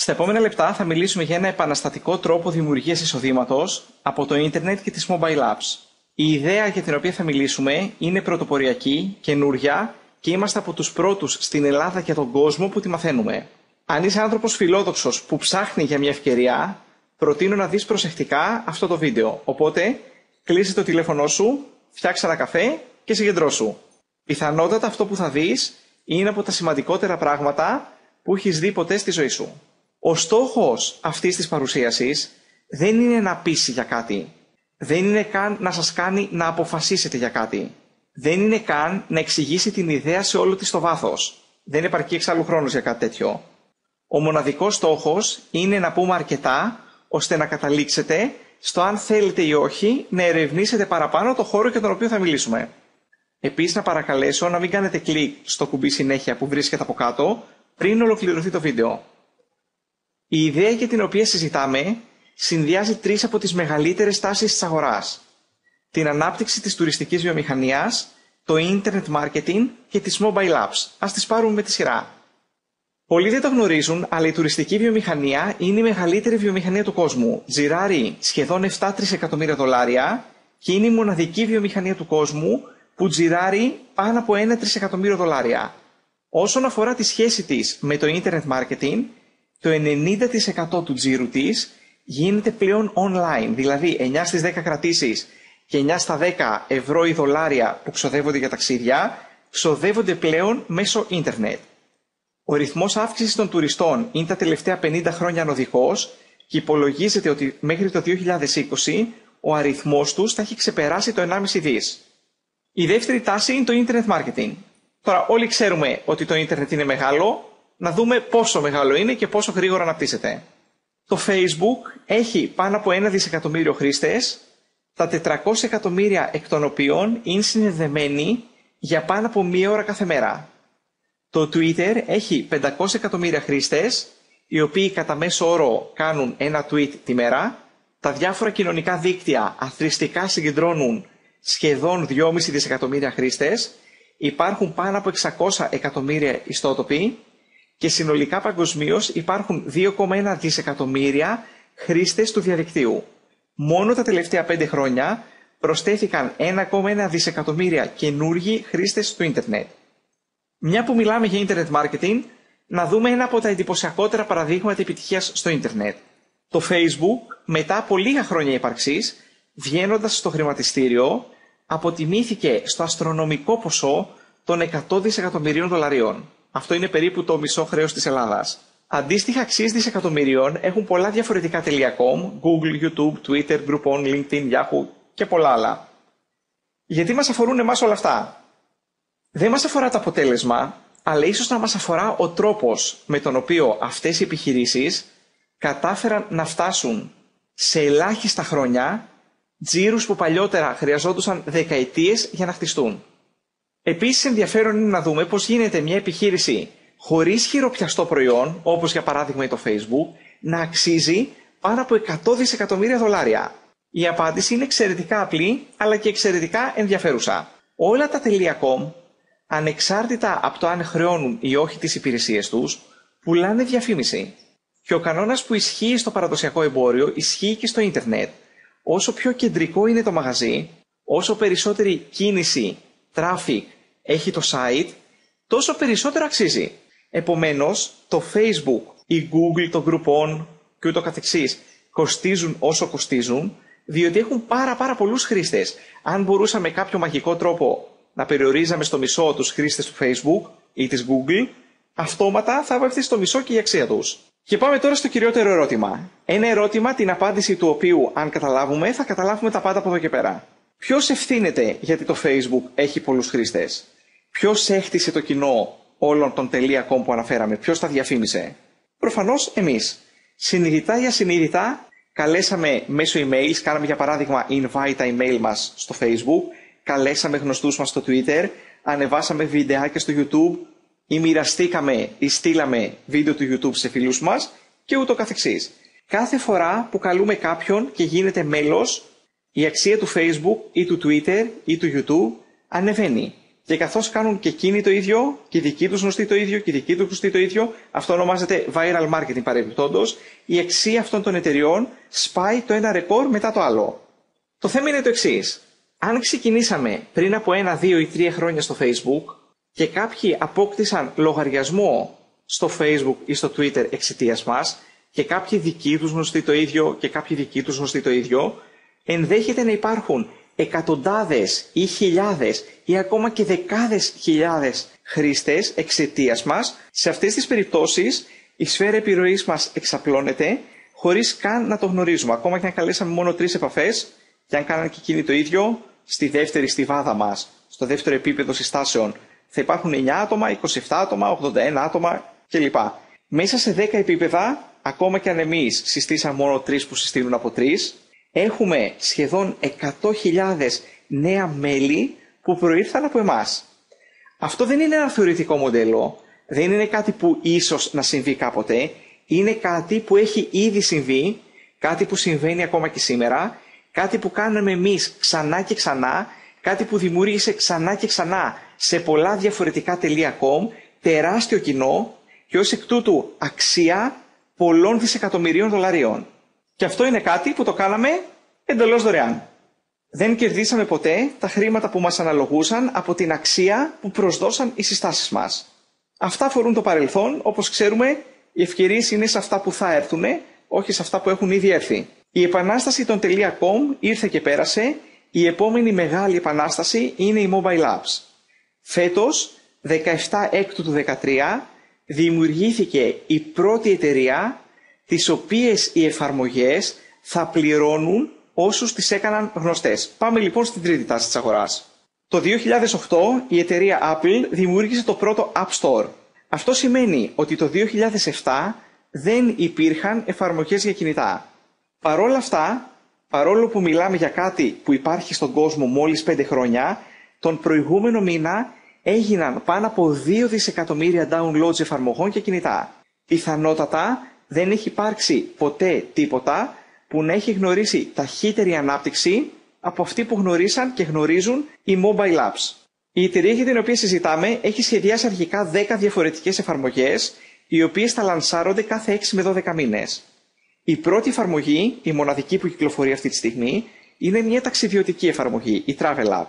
Στα επόμενα λεπτά θα μιλήσουμε για ένα επαναστατικό τρόπο δημιουργίας εισοδήματος από το ίντερνετ και τις mobile apps. Η ιδέα για την οποία θα μιλήσουμε είναι πρωτοποριακή, καινούρια και είμαστε από τους πρώτους στην Ελλάδα και τον κόσμο που τη μαθαίνουμε. Αν είσαι άνθρωπος φιλόδοξος που ψάχνει για μια ευκαιρία, προτείνω να δεις προσεκτικά αυτό το βίντεο. Οπότε, κλείσε το τηλέφωνό σου, φτιάξε ένα καφέ και συγκεντρώσου. Πιθανότατα αυτό που θα δεις είναι από τα σημαντικότερα πράγματα που έχεις δει ποτέ στη ζωή σου. Ο στόχος αυτής της παρουσίασης δεν είναι να πείσει για κάτι. Δεν είναι καν να σας κάνει να αποφασίσετε για κάτι. Δεν είναι καν να εξηγήσει την ιδέα σε όλο της το βάθος. Δεν επαρκεί εξάλλου χρόνος για κάτι τέτοιο. Ο μοναδικός στόχος είναι να πούμε αρκετά ώστε να καταλήξετε στο αν θέλετε ή όχι να ερευνήσετε παραπάνω το χώρο για τον οποίο θα μιλήσουμε. Επίσης να παρακαλέσω να μην κάνετε κλικ στο κουμπί συνέχεια που βρίσκεται από κάτω πριν ολοκληρωθεί το βίντεο. Η ιδέα για την οποία συζητάμε συνδυάζει τρεις από τις μεγαλύτερες τάσεις της αγοράς. Την ανάπτυξη της τουριστικής βιομηχανίας, το internet marketing και τις mobile apps. Ας τις πάρουμε με τη σειρά. Πολλοί δεν το γνωρίζουν, αλλά η τουριστική βιομηχανία είναι η μεγαλύτερη βιομηχανία του κόσμου. Τζιράρει σχεδόν 7 τρισεκατομμύρια δολάρια και είναι η μοναδική βιομηχανία του κόσμου που τζιράρει πάνω από 1 τρισεκατομμύριο δολάρια. Όσον αφορά τη σχέση της με το internet marketing, το 90% του τζίρου της γίνεται πλέον online, δηλαδή 9 στις 10 κρατήσεις και 9 στα 10 ευρώ ή δολάρια που ξοδεύονται για ταξίδια, ξοδεύονται πλέον μέσω ίντερνετ. Ο ρυθμός αύξησης των τουριστών είναι τα τελευταία 50 χρόνια ανωδικός και υπολογίζεται ότι μέχρι το 2020 ο αριθμός τους θα έχει ξεπεράσει το 1,5 δις. Η δεύτερη τάση είναι το internet marketing. Τώρα όλοι ξέρουμε ότι το ίντερνετ είναι μεγάλο, να δούμε πόσο μεγάλο είναι και πόσο γρήγορα αναπτύσσεται. Το Facebook έχει πάνω από 1 δισεκατομμύριο χρήστες, τα 400 εκατομμύρια εκ των οποίων είναι συνδεδεμένοι για πάνω από μία ώρα κάθε μέρα. Το Twitter έχει 500 εκατομμύρια χρήστες, οι οποίοι κατά μέσο όρο κάνουν ένα tweet τη μέρα. Τα διάφορα κοινωνικά δίκτυα αθρηστικά συγκεντρώνουν σχεδόν 2,5 δισεκατομμύρια χρήστες. Υπάρχουν πάνω από 600 εκατομμύρια ιστότοποι και συνολικά παγκοσμίως υπάρχουν 2,1 δισεκατομμύρια χρήστες του διαδικτύου. Μόνο τα τελευταία 5 χρόνια προσθέθηκαν 1,1 δισεκατομμύρια καινούργιοι χρήστες του ίντερνετ. Μια που μιλάμε για internet marketing, να δούμε ένα από τα εντυπωσιακότερα παραδείγματα επιτυχίας στο ίντερνετ. Το Facebook, μετά από λίγα χρόνια ύπαρξης, βγαίνοντας στο χρηματιστήριο, αποτιμήθηκε στο αστρονομικό ποσό των 100 δισεκατομμυρίων δολαρίων. Αυτό είναι περίπου το μισό χρέος της Ελλάδας. Αντίστοιχα αξίες δισεκατομμυρίων έχουν πολλά διαφορετικά .com, Google, YouTube, Twitter, Groupon, LinkedIn, Yahoo και πολλά άλλα. Γιατί μας αφορούν εμάς όλα αυτά? Δεν μας αφορά το αποτέλεσμα, αλλά ίσως να μας αφορά ο τρόπος με τον οποίο αυτές οι επιχειρήσεις κατάφεραν να φτάσουν σε ελάχιστα χρόνια τζίρους που παλιότερα χρειαζόντουσαν δεκαετίες για να χτιστούν. Επίσης ενδιαφέρον είναι να δούμε πώς γίνεται μια επιχείρηση χωρίς χειροπιαστό προϊόν, όπως για παράδειγμα το Facebook, να αξίζει πάνω από 100 δισεκατομμύρια δολάρια. Η απάντηση είναι εξαιρετικά απλή, αλλά και εξαιρετικά ενδιαφέρουσα. Όλα τα .com, ανεξάρτητα από το αν χρεώνουν ή όχι τις υπηρεσίες τους, πουλάνε διαφήμιση. Και ο κανόνας που ισχύει στο παραδοσιακό εμπόριο ισχύει και στο ίντερνετ. Όσο πιο κεντρικό είναι το μαγαζί, όσο περισσότερη κίνηση, traffic έχει το site, τόσο περισσότερο αξίζει. Επομένως, το Facebook, η Google, το Groupon και ούτω καθεξής κοστίζουν όσο κοστίζουν, διότι έχουν πάρα πολλούς χρήστες. Αν μπορούσαμε με κάποιο μαγικό τρόπο να περιορίζαμε στο μισό τους χρήστες του Facebook ή της Google, αυτόματα θα έπεφτε στο μισό και η αξία τους. Και πάμε τώρα στο κυριότερο ερώτημα. Ένα ερώτημα την απάντηση του οποίου, αν καταλάβουμε, θα καταλάβουμε τα πάντα από εδώ και πέρα. Ποιος ευθύνεται γιατί το Facebook έχει πολλούς χρήστες? Ποιος έχτισε το κοινό όλων των .com που αναφέραμε? Ποιος τα διαφήμισε? Προφανώς εμείς. Συνειδητά ή ασυνείδητα καλέσαμε μέσω emails, κάναμε για παράδειγμα invite τα email μας στο Facebook, καλέσαμε γνωστούς μας στο Twitter, ανεβάσαμε βιντεάκια στο YouTube ή μοιραστήκαμε ή στείλαμε βίντεο του YouTube σε φίλους μας και ούτω καθεξής. Κάθε φορά που καλούμε κάποιον και γίνεται μέλος, η αξία του Facebook ή του Twitter ή του YouTube ανεβαίνει. Και καθώς κάνουν και εκείνοι το ίδιο, και οι δικοί τους γνωστοί το ίδιο, και οι δικοί τους γνωστοί το ίδιο, αυτό ονομάζεται viral marketing παρεμπιπτόντως, η αξία αυτών των εταιριών σπάει το ένα ρεκόρ μετά το άλλο. Το θέμα είναι το εξής. Αν ξεκινήσαμε πριν από 1, 2 ή 3 χρόνια στο Facebook και κάποιοι απόκτησαν λογαριασμό στο Facebook ή στο Twitter εξαιτίας μας, και κάποιοι δικοί τους γνωστοί το ίδιο και κάποιοι δικοί τους γνωστοί το ίδιο, ενδέχεται να υπάρχουν εκατοντάδες ή χιλιάδες ή ακόμα και δεκάδες χιλιάδες χρήστες εξαιτίας μας. Σε αυτές τις περιπτώσεις η σφαίρα επιρροής μας εξαπλώνεται χωρίς καν να το γνωρίζουμε. Ακόμα και αν καλέσαμε μόνο 3 επαφές και αν κάνανε και εκείνοι το ίδιο, στη δεύτερη στιβάδα μας, στο δεύτερο επίπεδο συστάσεων, θα υπάρχουν 9 άτομα, 27 άτομα, 81 άτομα κλπ. Μέσα σε 10 επίπεδα, ακόμα και αν εμείς συστήσαμε μόνο 3 που συστήνουν από 3, έχουμε σχεδόν 100.000 νέα μέλη που προήρθαν από εμάς. Αυτό δεν είναι ένα θεωρητικό μοντέλο, δεν είναι κάτι που ίσως να συμβεί κάποτε, είναι κάτι που έχει ήδη συμβεί, κάτι που συμβαίνει ακόμα και σήμερα, κάτι που κάναμε εμείς ξανά και ξανά, κάτι που δημιούργησε ξανά και ξανά σε πολλά διαφορετικά .com, τεράστιο κοινό και ως εκ τούτου αξία πολλών δισεκατομμυρίων δολαρίων. Και αυτό είναι κάτι που το κάναμε εντελώς δωρεάν. Δεν κερδίσαμε ποτέ τα χρήματα που μας αναλογούσαν από την αξία που προσδώσαν οι συστάσεις μας. Αυτά αφορούν το παρελθόν, όπως ξέρουμε, οι ευκαιρίες είναι σε αυτά που θα έρθουν, όχι σε αυτά που έχουν ήδη έρθει. Η επανάσταση των .com ήρθε και πέρασε, η επόμενη μεγάλη επανάσταση είναι οι mobile apps. Φέτος, 17 Έκτου του 2013, δημιουργήθηκε η πρώτη εταιρεία, τις οποίες οι εφαρμογές θα πληρώνουν όσους τις έκαναν γνωστές. Πάμε λοιπόν στην τρίτη τάση της αγοράς. Το 2008 η εταιρεία Apple δημιούργησε το πρώτο App Store. Αυτό σημαίνει ότι το 2007 δεν υπήρχαν εφαρμογές για κινητά. Παρόλα αυτά, παρόλο που μιλάμε για κάτι που υπάρχει στον κόσμο μόλις 5 χρόνια, τον προηγούμενο μήνα έγιναν πάνω από 2 δισεκατομμύρια downloads εφαρμογών και κινητά. Πιθανότατα δεν έχει υπάρξει ποτέ τίποτα που να έχει γνωρίσει ταχύτερη ανάπτυξη από αυτή που γνωρίσαν και γνωρίζουν οι mobile apps. Η εταιρεία για την οποία συζητάμε έχει σχεδιάσει αρχικά 10 διαφορετικές εφαρμογές, οι οποίες θα λανσάρονται κάθε 6 με 12 μήνες. Η πρώτη εφαρμογή, η μοναδική που κυκλοφορεί αυτή τη στιγμή, είναι μια ταξιδιωτική εφαρμογή, η Travel App.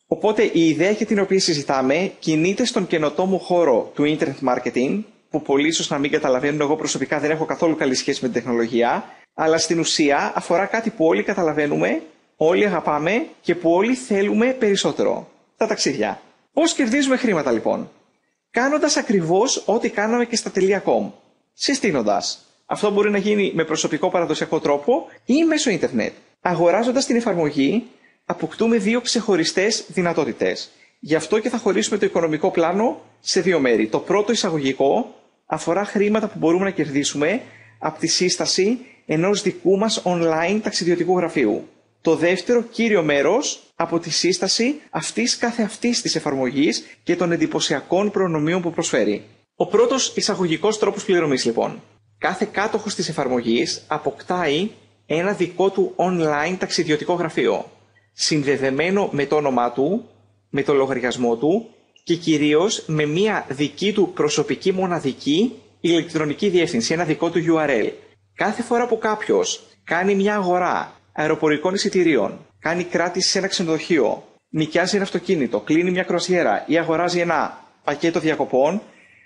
Οπότε η ιδέα για την οποία συζητάμε κινείται στον καινοτόμο χώρο του Internet Marketing, που πολλοί ίσως να μην καταλαβαίνουν, εγώ προσωπικά δεν έχω καθόλου καλή σχέση με την τεχνολογία, αλλά στην ουσία αφορά κάτι που όλοι καταλαβαίνουμε, όλοι αγαπάμε και που όλοι θέλουμε περισσότερο. Τα ταξίδια. Πώς κερδίζουμε χρήματα λοιπόν? Κάνοντας ακριβώς ό,τι κάναμε και στα .com. Συστήνοντας. Αυτό μπορεί να γίνει με προσωπικό παραδοσιακό τρόπο ή μέσω ίντερνετ. Αγοράζοντας την εφαρμογή, αποκτούμε 2 ξεχωριστές δυνατότητες. Γι' αυτό και θα χωρίσουμε το οικονομικό πλάνο σε 2 μέρη. Το πρώτο, εισαγωγικό, αφορά χρήματα που μπορούμε να κερδίσουμε από τη σύσταση ενός δικού μας online ταξιδιωτικού γραφείου. Το δεύτερο κύριο μέρος από τη σύσταση αυτής της εφαρμογής και των εντυπωσιακών προνομίων που προσφέρει. Ο πρώτος εισαγωγικός τρόπος πληρωμής λοιπόν. Κάθε κάτοχος της εφαρμογής αποκτάει ένα δικό του online ταξιδιωτικό γραφείο, συνδεδεμένο με το όνομά του, με το λογαριασμό του και κυρίως με μια δική του προσωπική μοναδική ηλεκτρονική διεύθυνση, ένα δικό του URL. Κάθε φορά που κάποιος κάνει μια αγορά αεροπορικών εισιτηρίων, κάνει κράτηση σε ένα ξενοδοχείο, νοικιάζει ένα αυτοκίνητο, κλείνει μια κρουαζιέρα ή αγοράζει ένα πακέτο διακοπών,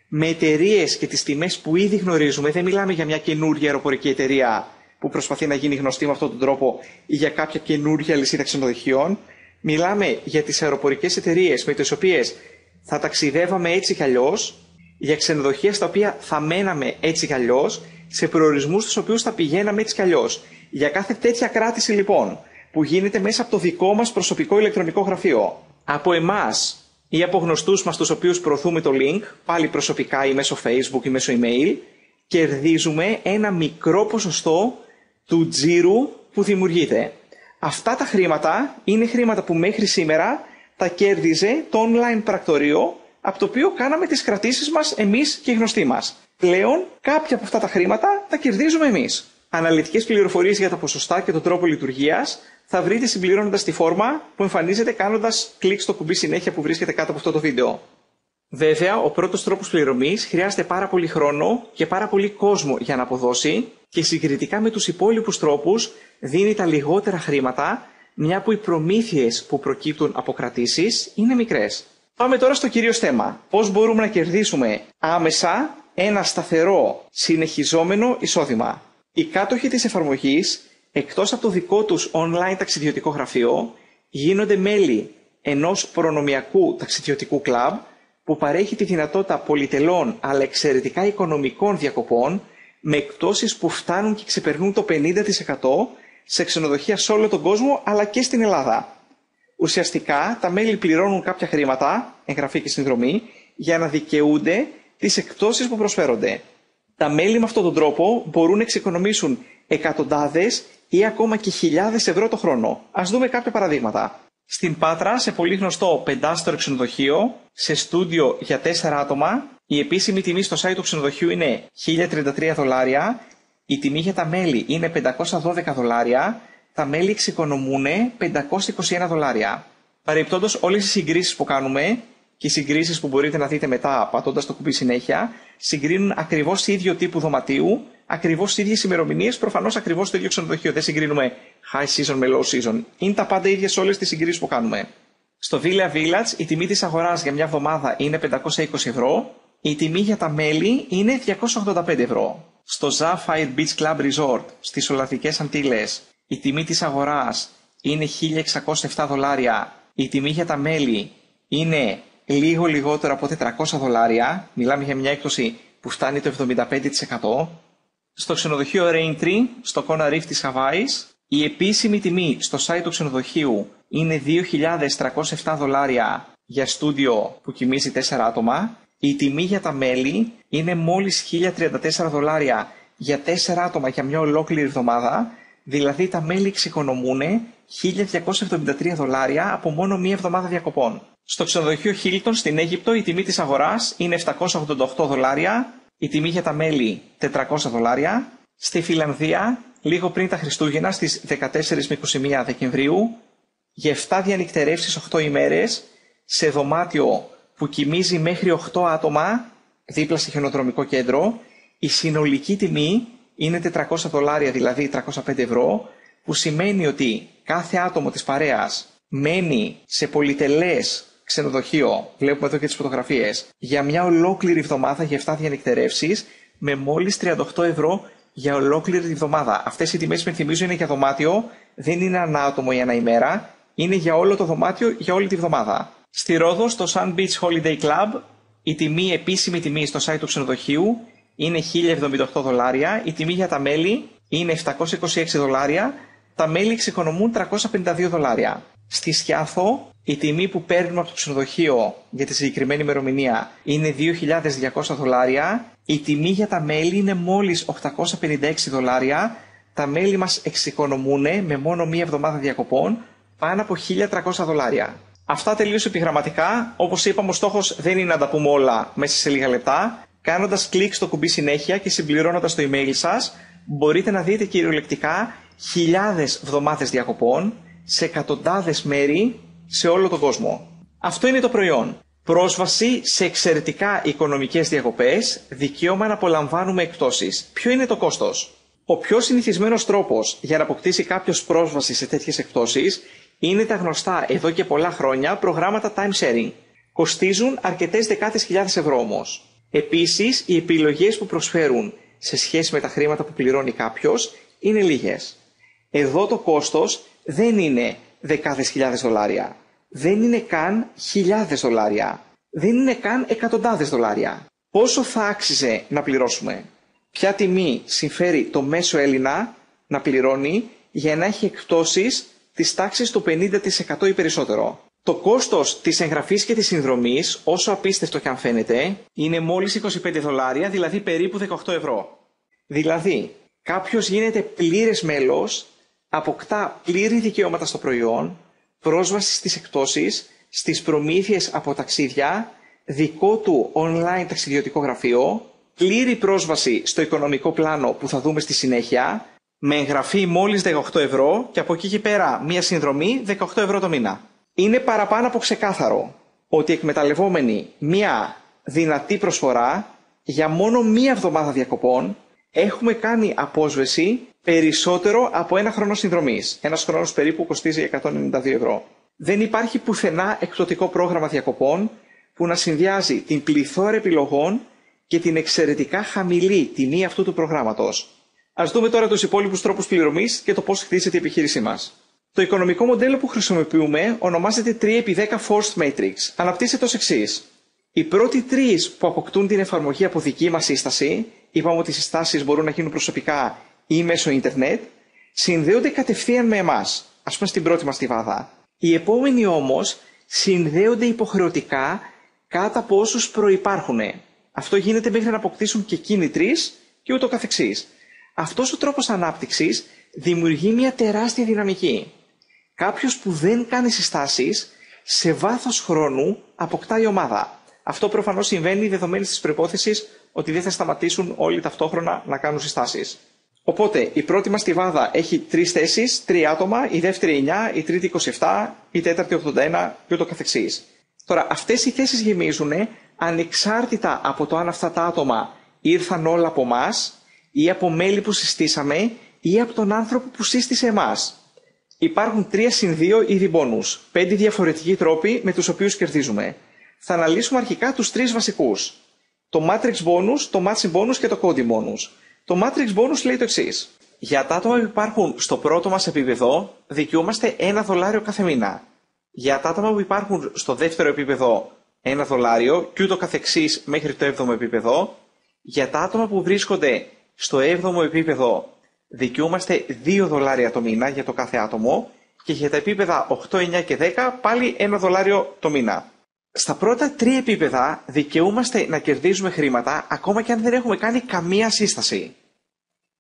με εταιρείες και τις τιμές που ήδη γνωρίζουμε, δεν μιλάμε για μια καινούργια αεροπορική εταιρεία που προσπαθεί να γίνει γνωστή με αυτόν τον τρόπο ή για κάποια καινούργια λυσίδα ξενοδοχείων, μιλάμε για τις αεροπορικές εταιρείες με τις οποίες θα ταξιδεύαμε έτσι κι αλλιώς, για ξενοδοχεία στα οποία θα μέναμε έτσι κι αλλιώς, σε προορισμούς στους οποίους θα πηγαίναμε έτσι κι αλλιώς. Για κάθε τέτοια κράτηση λοιπόν που γίνεται μέσα από το δικό μας προσωπικό ηλεκτρονικό γραφείο, από εμάς ή από γνωστούς μας τους οποίους προωθούμε το link, πάλι προσωπικά ή μέσω Facebook ή μέσω email, κερδίζουμε ένα μικρό ποσοστό του τζίρου που δημιουργείται. Αυτά τα χρήματα είναι χρήματα που μέχρι σήμερα τα κέρδιζε το online πρακτορείο, από το οποίο κάναμε τις κρατήσεις μας εμείς και οι γνωστοί μας. Πλέον κάποια από αυτά τα χρήματα τα κερδίζουμε εμείς. Αναλυτικές πληροφορίες για τα ποσοστά και τον τρόπο λειτουργίας θα βρείτε συμπληρώνοντας τη φόρμα που εμφανίζεται κάνοντας κλικ στο κουμπί συνέχεια που βρίσκεται κάτω από αυτό το βίντεο. Βέβαια, ο πρώτος τρόπος πληρωμής χρειάζεται πάρα πολύ χρόνο και πάρα πολύ κόσμο για να αποδώσει και συγκριτικά με τους υπόλοιπους τρόπους δίνει τα λιγότερα χρήματα, μια που οι προμήθειες που προκύπτουν από κρατήσεις είναι μικρές. Πάμε τώρα στο κυρίως θέμα. Πώς μπορούμε να κερδίσουμε άμεσα ένα σταθερό, συνεχιζόμενο εισόδημα. Οι κάτοχοι της εφαρμογής, εκτός από το δικό τους online ταξιδιωτικό γραφείο, γίνονται μέλη ενός προνομιακού ταξιδιωτικού κλαμπ που παρέχει τη δυνατότητα πολυτελών αλλά εξαιρετικά οικονομικών διακοπών με εκπτώσεις που φτάνουν και ξεπερνούν το 50% σε ξενοδοχεία σε όλο τον κόσμο αλλά και στην Ελλάδα. Ουσιαστικά τα μέλη πληρώνουν κάποια χρήματα, εγγραφή και συνδρομή, για να δικαιούνται τις εκπτώσεις που προσφέρονται. Τα μέλη με αυτόν τον τρόπο μπορούν να εξοικονομήσουν εκατοντάδες ή ακόμα και χιλιάδες ευρώ το χρόνο. Ας δούμε κάποια παραδείγματα. Στην Πάτρα, σε πολύ γνωστό 5-σταρο ξενοδοχείο, σε στούντιο για 4 άτομα, η επίσημη τιμή στο site του ξενοδοχείου είναι $1.033, η τιμή για τα μέλη είναι $512, τα μέλη εξοικονομούν $521. Παρεπτόντως, όλες οι συγκρίσεις που κάνουμε και οι συγκρίσεις που μπορείτε να δείτε μετά πατώντας το κουμπί συνέχεια, συγκρίνουν ακριβώς ίδιο τύπου δωματίου, ακριβώς ίδιες ημερομηνίες, προφανώς ακριβώς το ίδιο ξενοδοχείο. Δεν συγκρίνουμε high season με low season. Είναι τα πάντα ίδια σε όλες τις συγκρίσεις που κάνουμε. Στο Villa Village η τιμή της αγοράς για μια εβδομάδα είναι 520 ευρώ, η τιμή για τα μέλη είναι 285 ευρώ. Στο Sapphire Beach Club Resort στις Ολλανδικές Αντίλες η τιμή της αγοράς είναι $1.607, η τιμή για τα μέλη είναι λίγο λιγότερο από $400, μιλάμε για μια έκπτωση που φτάνει το 75%. Στο ξενοδοχείο Raintree, στο Kona Reef της Χαβάης, η επίσημη τιμή στο site του ξενοδοχείου είναι $2.307 για στούντιο που κοιμίζει 4 άτομα. Η τιμή για τα μέλη είναι μόλις $1.034 για 4 άτομα για μια ολόκληρη εβδομάδα, δηλαδή τα μέλη εξοικονομούν $1.273 από μόνο μία εβδομάδα διακοπών. Στο ξενοδοχείο Hilton στην Αίγυπτο η τιμή της αγοράς είναι $788, η τιμή για τα μέλη $400. Στη Φιλανδία, λίγο πριν τα Χριστούγεννα, στις 14 με 21 Δεκεμβρίου, για 7 διανυκτερεύσεις 8 ημέρες, σε δωμάτιο που κοιμίζει μέχρι 8 άτομα, δίπλα σε χιονοδρομικό κέντρο, η συνολική τιμή είναι $400, δηλαδή 305 ευρώ, που σημαίνει ότι κάθε άτομο της παρέας μένει σε πολυτελές ξενοδοχείο, βλέπουμε εδώ και τις φωτογραφίες, για μια ολόκληρη εβδομάδα για 7 διανυκτερεύσεις, με μόλις 38 ευρώ για ολόκληρη τη εβδομάδα. Αυτές οι τιμές που θυμίζω είναι για δωμάτιο, δεν είναι ανά άτομο ή ανά ημέρα, είναι για όλο το δωμάτιο για όλη τη βδομάδα. Στη Ρόδο, στο Sun Beach Holiday Club, η επίσημη τιμή στο site του ξενοδοχείου είναι $1.078, η τιμή για τα μέλη είναι $726, τα μέλη εξοικονομούν $352. Στη Σκιάθο, η τιμή που παίρνουμε από το ξενοδοχείο για τη συγκεκριμένη ημερομηνία είναι $2.200, η τιμή για τα μέλη είναι μόλις $856, τα μέλη μας εξοικονομούν με μόνο μία εβδομάδα διακοπών πάνω από $1.300. Αυτά τελείως επιγραμματικά. Όπως είπαμε, ο στόχος δεν είναι να τα πούμε όλα μέσα σε λίγα λεπτά. Κάνοντας κλικ στο κουμπί συνέχεια και συμπληρώνοντας το email σας, μπορείτε να δείτε κυριολεκτικά χιλιάδες εβδομάδες διακοπών σε εκατοντάδες μέρη σε όλο τον κόσμο. Αυτό είναι το προϊόν. Πρόσβαση σε εξαιρετικά οικονομικές διακοπές, δικαίωμα να απολαμβάνουμε εκπτώσεις. Ποιο είναι το κόστος? Ο πιο συνηθισμένος τρόπος για να αποκτήσει κάποιος πρόσβαση σε τέτοιες εκπτώσεις είναι τα γνωστά εδώ και πολλά χρόνια προγράμματα time sharing. Κοστίζουν αρκετές δεκάδες χιλιάδες ευρώ όμως. Επίσης, οι επιλογές που προσφέρουν σε σχέση με τα χρήματα που πληρώνει κάποιος είναι λίγες. Εδώ το κόστος δεν είναι δεκάδες χιλιάδες δολάρια. Δεν είναι καν χιλιάδες δολάρια. Δεν είναι καν εκατοντάδες δολάρια. Πόσο θα άξιζε να πληρώσουμε? Ποια τιμή συμφέρει το μέσο Έλληνα να πληρώνει για να έχει εκπτώσεις της τάξης του 50% ή περισσότερο? Το κόστος της εγγραφής και της συνδρομής, όσο απίστευτο και αν φαίνεται, είναι μόλις $25, δηλαδή περίπου 18 ευρώ. Δηλαδή, κάποιος γίνεται πλήρες μέλος, αποκτά πλήρη δικαιώματα στο προϊόν, πρόσβαση στις εκπτώσεις, στις προμήθειες από ταξίδια, δικό του online ταξιδιωτικό γραφείο, πλήρη πρόσβαση στο οικονομικό πλάνο που θα δούμε στη συνέχεια, Με εγγραφή μόλις 18 ευρώ και από εκεί και πέρα μία συνδρομή 18 ευρώ το μήνα. Είναι παραπάνω από ξεκάθαρο ότι εκμεταλλευόμενοι μία δυνατή προσφορά για μόνο μία εβδομάδα διακοπών έχουμε κάνει απόσβεση περισσότερο από ένα χρόνο συνδρομής. Ένας χρόνος περίπου κοστίζει 192 ευρώ. Δεν υπάρχει πουθενά εκπτωτικό πρόγραμμα διακοπών που να συνδυάζει την πληθώρα επιλογών και την εξαιρετικά χαμηλή τιμή αυτού του προγράμματος. Ας δούμε τώρα τους υπόλοιπους τρόπους πληρωμής και το πώς χτίζεται η επιχείρησή μας. Το οικονομικό μοντέλο που χρησιμοποιούμε ονομάζεται 3x10 Forced Matrix. Αναπτύσσεται ως εξής. Οι πρώτοι τρεις που αποκτούν την εφαρμογή από δική μας σύσταση, είπαμε ότι οι συστάσεις μπορούν να γίνουν προσωπικά ή μέσω ίντερνετ, συνδέονται κατευθείαν με εμάς, ας πούμε στην πρώτη μας στιβάδα. Οι επόμενοι όμως συνδέονται υποχρεωτικά κάτω από όσους προϋπάρχουν. Αυτό γίνεται μέχρι να αποκτήσουν και εκείνοι τρεις και ούτω καθεξής. Αυτός ο τρόπος ανάπτυξης δημιουργεί μια τεράστια δυναμική. Κάποιος που δεν κάνει συστάσεις, σε βάθος χρόνου αποκτάει ομάδα. Αυτό προφανώς συμβαίνει δεδομένης της προϋπόθεσης ότι δεν θα σταματήσουν όλοι ταυτόχρονα να κάνουν συστάσεις. Οπότε η πρώτη μας στιβάδα έχει 3 θέσεις, 3 άτομα, η δεύτερη 9, η τρίτη 27, η τέταρτη 81 και ούτω καθεξής. Τώρα αυτές οι θέσεις γεμίζουν ανεξάρτητα από το αν αυτά τα άτομα ήρθαν όλα από εμάς ή από μέλη που συστήσαμε ή από τον άνθρωπο που σύστησε εμάς. Υπάρχουν 3+2 είδη μπόνους, 5 διαφορετικοί τρόποι με τους οποίους κερδίζουμε. Θα αναλύσουμε αρχικά τους 3 βασικούς. Το Matrix Bonus, το Matching Bonus και το Coding Bonus. Το Matrix Bonus λέει το εξής. Για τα άτομα που υπάρχουν στο πρώτο μας επίπεδο, δικαιούμαστε $1 κάθε μήνα. Για τα άτομα που υπάρχουν στο δεύτερο επίπεδο, $1 και ούτω καθεξής μέχρι το 7ο επίπεδο. Για τα άτομα που βρίσκονται στο 7ο επίπεδο, δικαιούμαστε $2 το μήνα για το κάθε άτομο και για τα επίπεδα 8, 9 και 10 πάλι $1 το μήνα. Στα πρώτα 3 επίπεδα δικαιούμαστε να κερδίζουμε χρήματα ακόμα και αν δεν έχουμε κάνει καμία σύσταση.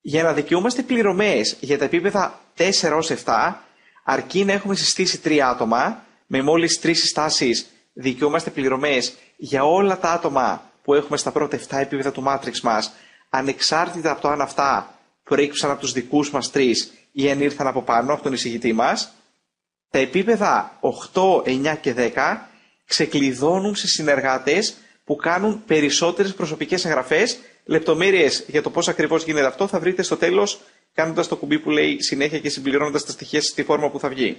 Για να δικαιούμαστε πληρωμές για τα επίπεδα 4 ως 7, αρκεί να έχουμε συστήσει 3 άτομα, με μόλις 3 συστάσεις δικαιούμαστε πληρωμές για όλα τα άτομα που έχουμε στα πρώτα 7 επίπεδα του Matrix μας, ανεξάρτητα από το αν αυτά προέκυψαν από τους δικούς μας 3 ή αν ήρθαν από πάνω, από τον εισηγητή μας. Τα επίπεδα 8, 9 και 10 ξεκλειδώνουν σε συνεργάτες που κάνουν περισσότερες προσωπικές εγγραφές. Λεπτομέρειες για το πώς ακριβώς γίνεται αυτό θα βρείτε στο τέλος, κάνοντας το κουμπί που λέει συνέχεια και συμπληρώνοντας τα στοιχεία στη φόρμα που θα βγει.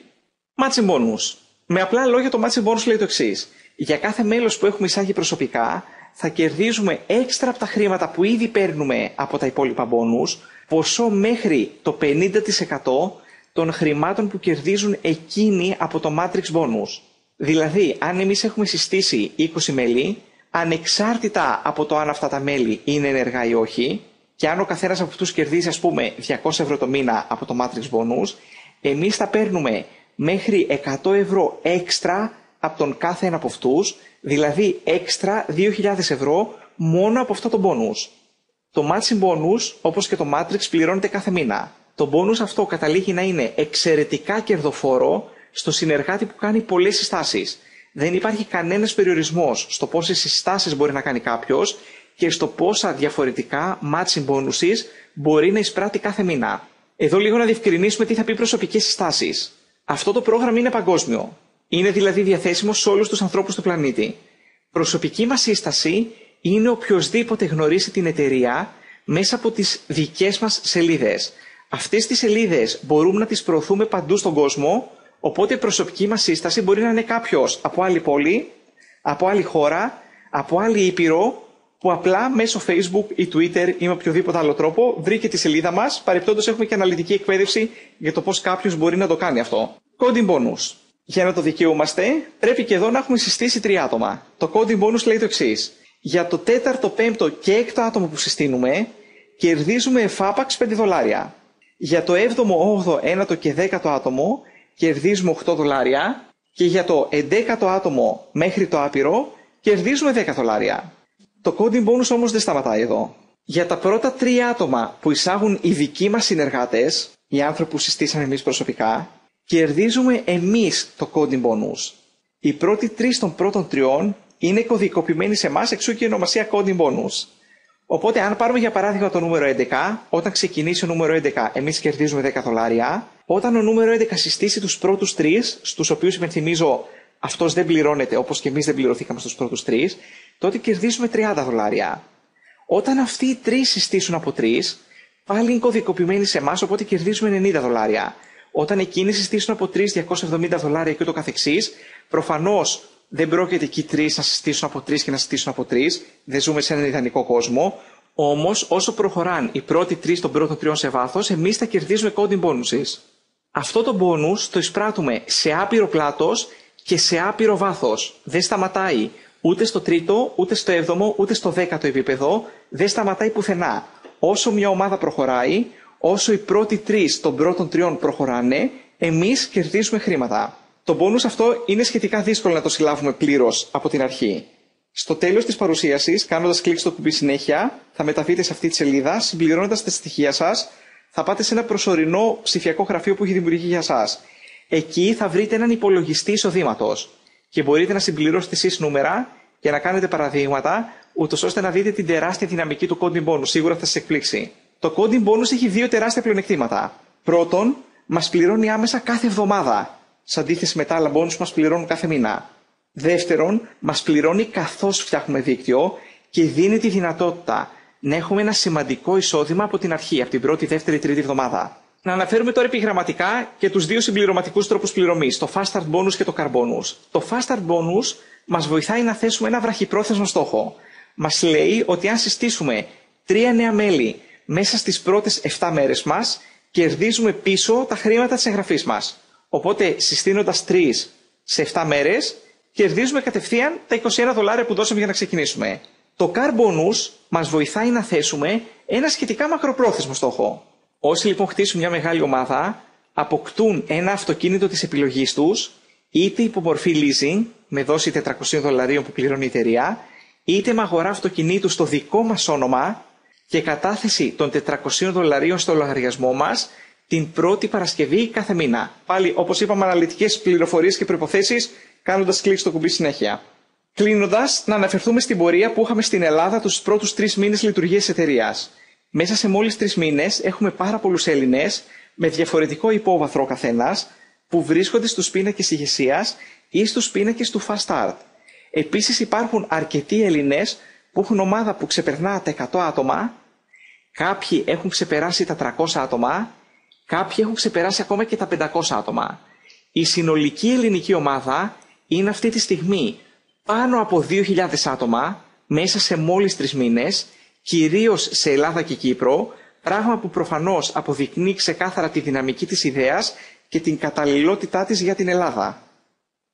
Matching Bonus. Με απλά λόγια το Matching Bonus λέει το εξής. Για κάθε μέλος που έχουμε εισάγει προσωπικά, θα κερδίζουμε έξτρα από τα χρήματα που ήδη παίρνουμε από τα υπόλοιπα bonus, ποσό μέχρι το 50% των χρημάτων που κερδίζουν εκείνοι από το Matrix Bonus. Δηλαδή, αν εμείς έχουμε συστήσει 20 μέλη, ανεξάρτητα από το αν αυτά τα μέλη είναι ενεργά ή όχι, και αν ο καθένας από αυτούς κερδίζει, ας πούμε, 200 ευρώ το μήνα από το Matrix Bonus, εμείς θα παίρνουμε μέχρι 100 ευρώ έξτρα από τον κάθε ένα από αυτούς, δηλαδή έξτρα 2.000 ευρώ μόνο από αυτό το bonus. Το Matching Bonus, όπως και το Matrix, πληρώνεται κάθε μήνα. Το bonus αυτό καταλήγει να είναι εξαιρετικά κερδοφόρο στο συνεργάτη που κάνει πολλές συστάσεις. Δεν υπάρχει κανένας περιορισμός στο πόσες συστάσεις μπορεί να κάνει κάποιος και στο πόσα διαφορετικά Matching Bonuses μπορεί να εισπράττει κάθε μήνα. Εδώ λίγο να διευκρινίσουμε τι θα πει προσωπικές συστάσεις. Αυτό το πρόγραμμα είναι παγκόσμιο. Είναι δηλαδή διαθέσιμο σε όλους τους ανθρώπους του πλανήτη. Προσωπική μας σύσταση είναι οποιοσδήποτε γνωρίσει την εταιρεία μέσα από τις δικές μας σελίδες. Αυτές τις σελίδες μπορούμε να τις προωθούμε παντού στον κόσμο, οπότε η προσωπική μας σύσταση μπορεί να είναι κάποιος από άλλη πόλη, από άλλη χώρα, από άλλη ήπειρο, που απλά μέσω Facebook ή Twitter ή με οποιοδήποτε άλλο τρόπο βρήκε τη σελίδα μας. Παρεπτόντως έχουμε και αναλυτική εκπαίδευση για το πώς κάποιος μπορεί να το κάνει αυτό. Coding Bonus. Για να το δικαιούμαστε, πρέπει και εδώ να έχουμε συστήσει 3 άτομα. Το Coding Bonus λέει το εξής. Για το 4ο, 5ο και 6ο άτομο που συστήνουμε, κερδίζουμε εφάπαξ $5. Για το 7ο, 8ο, 9ο και 10ο άτομο, κερδίζουμε $8. Και για το 11ο άτομο μέχρι το άπειρο, κερδίζουμε $10. Το Coding Bonus όμως δεν σταματάει εδώ. Για τα πρώτα 3 άτομα που εισάγουν οι δικοί μας συνεργάτες, οι άνθρωποι που συστήσαμε εμείς προσωπικά, κερδίζουμε εμείς το Coding Bonus. Οι πρώτοι 3 των πρώτων 3 είναι κωδικοποιημένοι σε εμάς, εξού και η ονομασία Coding Bonus. Οπότε, αν πάρουμε για παράδειγμα το νούμερο 11, όταν ξεκινήσει ο νούμερο 11, εμείς κερδίζουμε $10. Όταν ο νούμερο 11 συστήσει τους πρώτους 3, στους οποίους υπενθυμίζω αυτός δεν πληρώνεται, όπως και εμείς δεν πληρωθήκαμε στους πρώτους 3, τότε κερδίζουμε $30. Όταν αυτοί οι 3 συστήσουν από 3, πάλι είναι κωδικοποιημένοι σε εμάς, οπότε κερδίζουμε $90. Όταν εκείνοι συστήσουν από 3, $270 και ούτω καθεξής, προφανώς δεν πρόκειται εκεί 3 να συστήσουν από 3 και να συστήσουν από 3, δεν ζούμε σε έναν ιδανικό κόσμο. Όμως, όσο προχωράν οι πρώτοι 3 των πρώτων 3 σε βάθος, εμείς θα κερδίζουμε coding bonuses. Αυτό το bonus το εισπράττουμε σε άπειρο πλάτος και σε άπειρο βάθος. Δεν σταματάει ούτε στο τρίτο, ούτε στο 7ο, ούτε στο 10ο επίπεδο, δεν σταματάει πουθενά. Όσο μια ομάδα προχωράει, όσο οι πρώτοι 3 των πρώτων 3 προχωράνε, εμείς κερδίζουμε χρήματα. Το bonus αυτό είναι σχετικά δύσκολο να το συλλάβουμε πλήρως από την αρχή. Στο τέλος της παρουσίασης, κάνοντας κλικ στο κουμπί συνέχεια, θα μεταβείτε σε αυτή τη σελίδα, συμπληρώνοντας τα στοιχεία σας, θα πάτε σε ένα προσωρινό ψηφιακό γραφείο που έχει δημιουργήσει για σας. Εκεί θα βρείτε έναν υπολογιστή εισοδήματος και μπορείτε να συμπληρώσετε εσείς νούμερα και να κάνετε παραδείγματα, ούτως ώστε να δείτε την τεράστια δυναμική του coding bonus. Σίγουρα θα σας εκπλήξει. Το coding bonus έχει 2 τεράστια πλεονεκτήματα. Πρώτον, μας πληρώνει άμεσα κάθε εβδομάδα, σε αντίθεση με τα άλλα bonus που μας πληρώνουν κάθε μήνα. Δεύτερον, μας πληρώνει καθώς φτιάχνουμε δίκτυο και δίνει τη δυνατότητα να έχουμε ένα σημαντικό εισόδημα από την αρχή, από την πρώτη, δεύτερη, τρίτη εβδομάδα. Να αναφέρουμε τώρα επιγραμματικά και τους 2 συμπληρωματικούς τρόπους πληρωμής, το Fast Start Bonus και το Car Bonus. Το Fast Start Bonus μας βοηθάει να θέσουμε ένα βραχυπρόθεσμο στόχο. Μας λέει ότι αν συστήσουμε 3 νέα μέλη μέσα στις πρώτες 7 μέρες μας, κερδίζουμε πίσω τα χρήματα της εγγραφής μας. Οπότε, συστήνοντας 3 σε 7 μέρες, κερδίζουμε κατευθείαν τα $21 που δώσαμε για να ξεκινήσουμε. Το Car Bonus μας βοηθάει να θέσουμε ένα σχετικά μακροπρόθεσμο στόχο. Όσοι λοιπόν χτίσουν μια μεγάλη ομάδα, αποκτούν ένα αυτοκίνητο της επιλογής τους, είτε υπό μορφή leasing, με δόση $400 που πληρώνει η εταιρεία, είτε με αγορά αυτοκινήτου στο δικό μας όνομα και κατάθεση των $400 στο λογαριασμό μας την πρώτη Παρασκευή κάθε μήνα. Πάλι, όπως είπαμε, αναλυτικές πληροφορίες και προϋποθέσεις, κάνοντας κλικ στο κουμπί συνέχεια. Κλείνοντας, να αναφερθούμε στην πορεία που είχαμε στην Ελλάδα τους πρώτους 3 μήνες λειτουργίας της εταιρείας. Μέσα σε μόλις 3 μήνες έχουμε πάρα πολλούς Έλληνες με διαφορετικό υπόβαθρο καθένας που βρίσκονται στους πίνακες ηγεσίας ή στους πίνακες του Fast Start. Επίσης υπάρχουν αρκετοί Έλληνες που έχουν ομάδα που ξεπερνά τα 100 άτομα, κάποιοι έχουν ξεπεράσει τα 300 άτομα, κάποιοι έχουν ξεπεράσει ακόμα και τα 500 άτομα. Η συνολική ελληνική ομάδα είναι αυτή τη στιγμή πάνω από 2.000 άτομα μέσα σε μόλις 3 μήνες, κυρίως σε Ελλάδα και Κύπρο, πράγμα που προφανώς αποδεικνύει ξεκάθαρα τη δυναμική της ιδέας και την καταλληλότητά της για την Ελλάδα.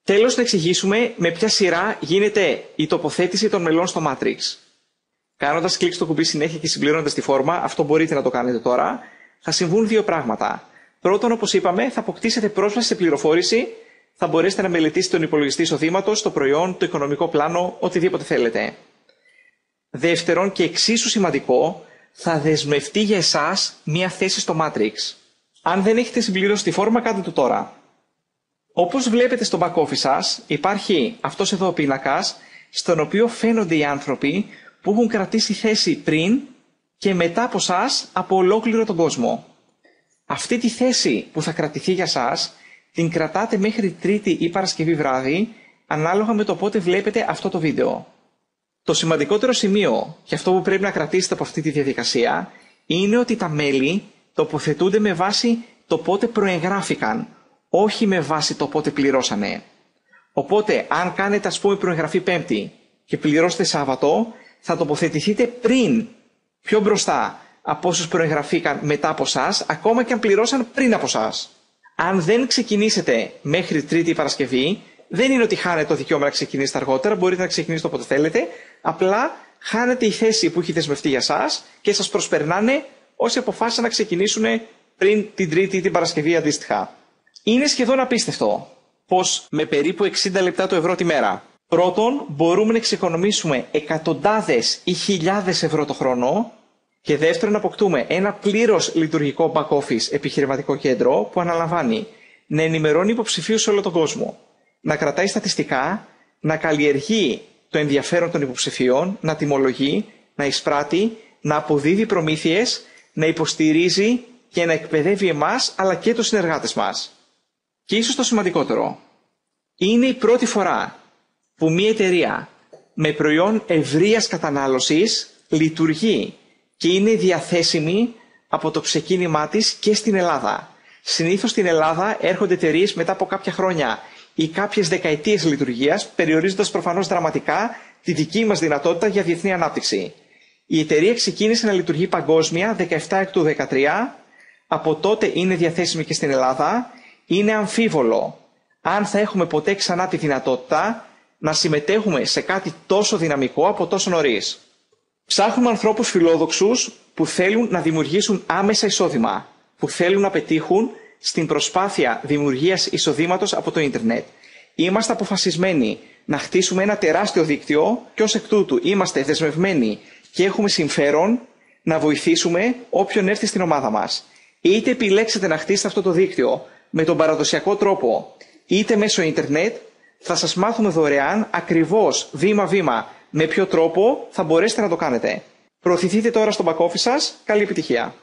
Τέλος, να εξηγήσουμε με ποια σειρά γίνεται η τοποθέτηση των μελών στο Matrix. Κάνοντας κλικ στο κουμπί συνέχεια και συμπληρώνοντας τη φόρμα, αυτό μπορείτε να το κάνετε τώρα, θα συμβούν 2 πράγματα. Πρώτον, όπως είπαμε, θα αποκτήσετε πρόσβαση σε πληροφόρηση, θα μπορέσετε να μελετήσετε τον υπολογιστή εισοδήματος, το προϊόν, το οικονομικό πλάνο, οτιδήποτε θέλετε. Δεύτερον, και εξίσου σημαντικό, θα δεσμευτεί για εσάς μία θέση στο Matrix. Αν δεν έχετε συμπληρώσει τη φόρμα, κάντε το τώρα. Όπως βλέπετε στο back office σας, υπάρχει αυτός εδώ ο πίνακας, στον οποίο φαίνονται οι άνθρωποι που έχουν κρατήσει θέση πριν και μετά από σας από ολόκληρο τον κόσμο. Αυτή τη θέση που θα κρατηθεί για σας, την κρατάτε μέχρι Τρίτη ή Παρασκευή βράδυ, ανάλογα με το πότε βλέπετε αυτό το βίντεο. Το σημαντικότερο σημείο και αυτό που πρέπει να κρατήσετε από αυτή τη διαδικασία είναι ότι τα μέλη τοποθετούνται με βάση το πότε προεγγράφηκαν, όχι με βάση το πότε πληρώσανε. Οπότε, αν κάνετε ας πούμε προεγγραφή Πέμπτη και πληρώσετε Σάββατο, θα τοποθετηθείτε πριν, πιο μπροστά από όσους προεγγραφήκαν μετά από εσάς, ακόμα και αν πληρώσαν πριν από εσάς. Αν δεν ξεκινήσετε μέχρι Τρίτη ή Παρασκευή, δεν είναι ότι χάνετε το δικαίωμα να ξεκινήσετε αργότερα, μπορείτε να ξεκινήσετε όποτε θέλετε, απλά χάνετε η θέση που έχει δεσμευτεί για σας και σας προσπερνάνε όσοι αποφάσισαν να ξεκινήσουν πριν την Τρίτη ή την Παρασκευή αντίστοιχα. Είναι σχεδόν απίστευτο πως με περίπου 60 λεπτά το ευρώ τη μέρα, πρώτον μπορούμε να εξοικονομήσουμε εκατοντάδες ή χιλιάδες ευρώ το χρόνο και δεύτερον να αποκτούμε ένα πλήρως λειτουργικό back office επιχειρηματικό κέντρο που αναλαμβάνει να ενημερώνει υποψηφίους σε όλο τον κόσμο, να κρατάει στατιστικά, να καλλιεργεί το ενδιαφέρον των υποψηφίων, να τιμολογεί, να εισπράττει, να αποδίδει προμήθειες, να υποστηρίζει και να εκπαιδεύει εμάς αλλά και τους συνεργάτες μας. Και ίσως το σημαντικότερο, είναι η πρώτη φορά που μια εταιρεία με προϊόν ευρείας κατανάλωσης λειτουργεί και είναι διαθέσιμη από το ξεκίνημά της και στην Ελλάδα. Συνήθως στην Ελλάδα έρχονται εταιρείες μετά από κάποια χρόνια ή κάποιες δεκαετίες λειτουργίας, περιορίζοντας προφανώς δραματικά τη δική μας δυνατότητα για διεθνή ανάπτυξη. Η εταιρεία ξεκίνησε να λειτουργεί παγκόσμια 17/13, από τότε είναι διαθέσιμη και στην Ελλάδα. Είναι αμφίβολο αν θα έχουμε ποτέ ξανά τη δυνατότητα να συμμετέχουμε σε κάτι τόσο δυναμικό από τόσο νωρίς. Ψάχνουμε ανθρώπους φιλόδοξους που θέλουν να δημιουργήσουν άμεσα εισόδημα, που θέλουν να πετύχουν στην προσπάθεια δημιουργίας εισοδήματος από το ίντερνετ. Είμαστε αποφασισμένοι να χτίσουμε ένα τεράστιο δίκτυο και ως εκ τούτου είμαστε δεσμευμένοι και έχουμε συμφέρον να βοηθήσουμε όποιον έρθει στην ομάδα μας. Είτε επιλέξετε να χτίσετε αυτό το δίκτυο με τον παραδοσιακό τρόπο, είτε μέσω ίντερνετ, θα σας μάθουμε δωρεάν ακριβώς βήμα-βήμα με ποιο τρόπο θα μπορέσετε να το κάνετε. Προωθηθείτε τώρα στο back office σας. Καλή επιτυχία!